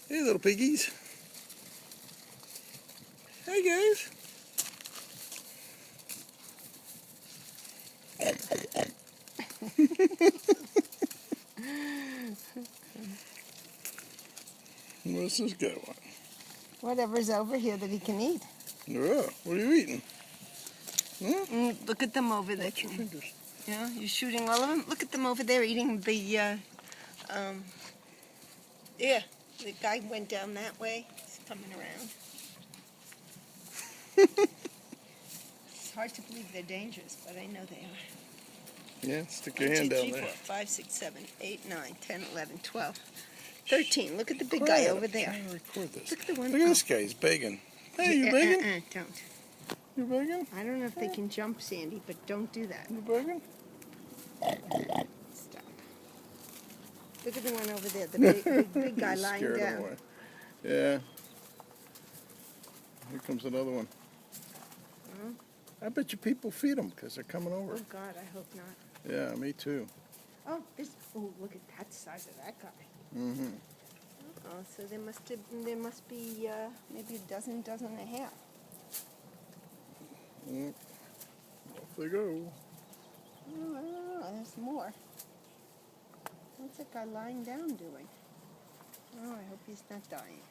Hey, little piggies. Hey, guys. What's this guy want? Whatever's over here that he can eat. Yeah, what are you eating? Hmm? Look at them over there. Watch your fingers. Yeah, you're shooting all of them? Look at them over there eating the, yeah, the guy went down that way. He's coming around. It's hard to believe they're dangerous, but I know they are. Yeah, stick your hand down there. 5, 6, 7, 8, 9, 10, 11, 12, 13. Look at the big guy over there. I'm trying to record this. Look at the one. Look at this guy. He's begging. Hey, you begging? Don't. You begging? I don't know if they can jump, Sandy, but don't do that. You begging? Stop. Look at the one over there, the big guy lying Scared him down. away. Yeah. Here comes another one. Huh? I bet you people feed them because they're coming over. Oh, God, I hope not. Yeah, me too. Oh, look at that size of that guy. Mm-hmm. Oh, so there must be maybe a dozen and a half. Off they go. Oh, there's more. What's that guy lying down doing? Oh, I hope he's not dying.